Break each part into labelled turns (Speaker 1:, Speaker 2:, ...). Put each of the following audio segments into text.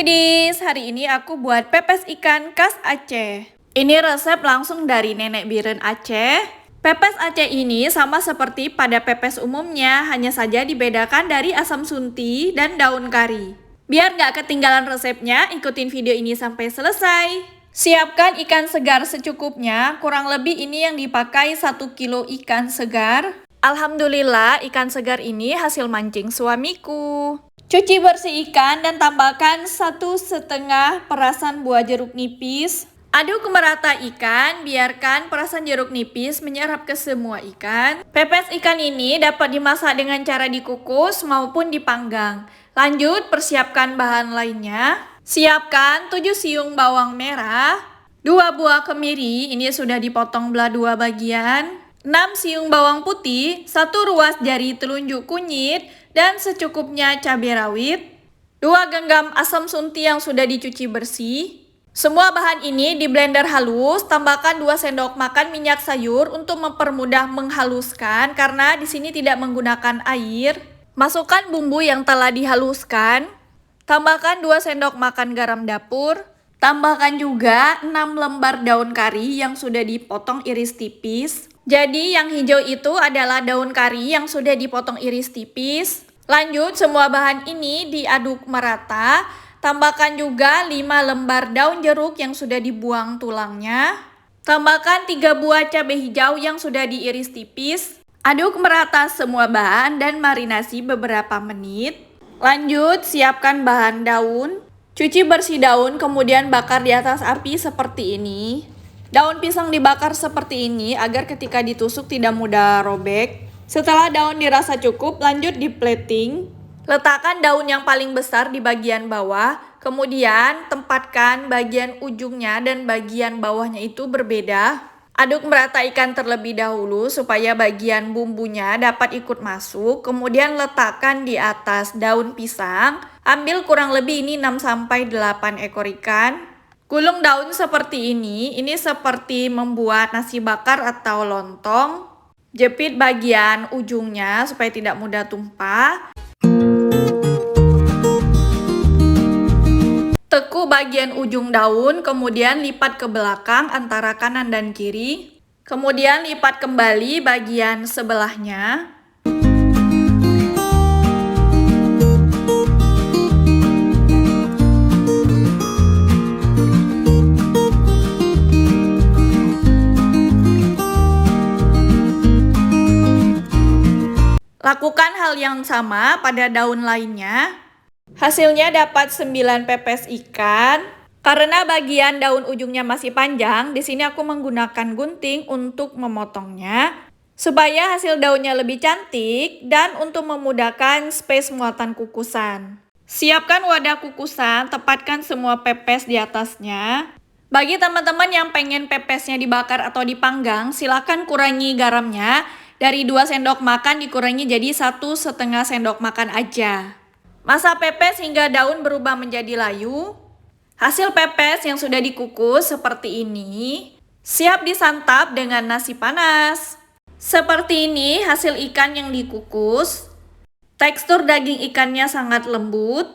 Speaker 1: foodies, hari ini aku buat pepes ikan khas Aceh. Ini resep langsung dari nenek Biren Aceh. Pepes Aceh ini sama seperti pada pepes umumnya, hanya saja dibedakan dari asam sunti dan daun kari. Biar nggak ketinggalan resepnya, ikutin video ini sampai selesai. Siapkan ikan segar secukupnya, kurang lebih ini yang dipakai 1 kilo ikan segar. Alhamdulillah ikan segar ini hasil mancing suamiku. Cuci bersih ikan dan tambahkan 1,5 perasan buah jeruk nipis. Aduk merata ikan, biarkan perasan jeruk nipis menyerap ke semua ikan. Pepes ikan ini dapat dimasak dengan cara dikukus maupun dipanggang. Lanjut, persiapkan bahan lainnya. Siapkan 7 siung bawang merah, 2 buah kemiri, ini sudah dipotong belah 2 bagian. 6 siung bawang putih, 1 ruas jari telunjuk kunyit, dan secukupnya cabai rawit. 2 genggam asam sunti yang sudah dicuci bersih. Semua bahan ini di blender halus, tambahkan 2 sendok makan minyak sayur untuk mempermudah menghaluskan karena di sini tidak menggunakan air. Masukkan bumbu yang telah dihaluskan. Tambahkan 2 sendok makan garam dapur. Tambahkan juga 6 lembar daun kari yang sudah dipotong iris tipis. Jadi yang hijau itu adalah daun kari yang sudah dipotong iris tipis. Lanjut, semua bahan ini diaduk merata. Tambahkan juga 5 lembar daun jeruk yang sudah dibuang tulangnya. Tambahkan 3 buah cabai hijau yang sudah diiris tipis. Aduk merata semua bahan dan marinasi beberapa menit. Lanjut, siapkan bahan daun. Cuci bersih daun, kemudian bakar di atas api seperti ini. Daun pisang dibakar seperti ini agar ketika ditusuk tidak mudah robek. Setelah daun dirasa cukup, lanjut di plating. Letakkan daun yang paling besar di bagian bawah, kemudian tempatkan bagian ujungnya dan bagian bawahnya itu berbeda. Aduk merata ikan terlebih dahulu supaya bagian bumbunya dapat ikut masuk, kemudian letakkan di atas daun pisang. Ambil kurang lebih ini 6-8 ekor ikan. Gulung daun seperti ini seperti membuat nasi bakar atau lontong. Jepit bagian ujungnya supaya tidak mudah tumpah. Tekuk bagian ujung daun, kemudian lipat ke belakang antara kanan dan kiri. Kemudian lipat kembali bagian sebelahnya. Lakukan hal yang sama pada daun lainnya. Hasilnya dapat 9 pepes ikan. Karena bagian daun ujungnya masih panjang, di sini aku menggunakan gunting untuk memotongnya supaya hasil daunnya lebih cantik dan untuk memudahkan space muatan kukusan. Siapkan wadah kukusan, tepatkan semua pepes di atasnya. Bagi teman-teman yang pengen pepesnya dibakar atau dipanggang, silakan kurangi garamnya. Dari 2 sendok makan dikurangi jadi 1,5 sendok makan aja. Masak pepes hingga daun berubah menjadi layu. Hasil pepes yang sudah dikukus seperti ini. Siap disantap dengan nasi panas. Seperti ini hasil ikan yang dikukus. Tekstur daging ikannya sangat lembut.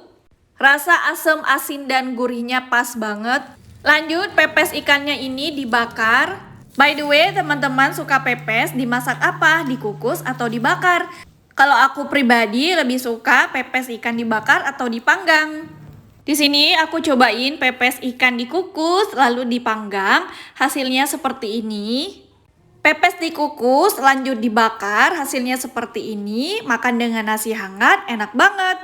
Speaker 1: Rasa asam, asin, dan gurihnya pas banget. Lanjut, pepes ikannya ini dibakar. By the way, teman-teman suka pepes dimasak apa? Dikukus atau dibakar? Kalau aku pribadi lebih suka pepes ikan dibakar atau dipanggang. Di sini aku cobain pepes ikan dikukus lalu dipanggang. Hasilnya seperti ini. Pepes dikukus lanjut dibakar, hasilnya seperti ini. Makan dengan nasi hangat, enak banget.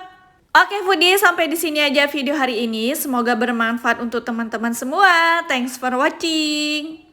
Speaker 1: Oke foodies, sampai di sini aja video hari ini. Semoga bermanfaat untuk teman-teman semua. Thanks for watching.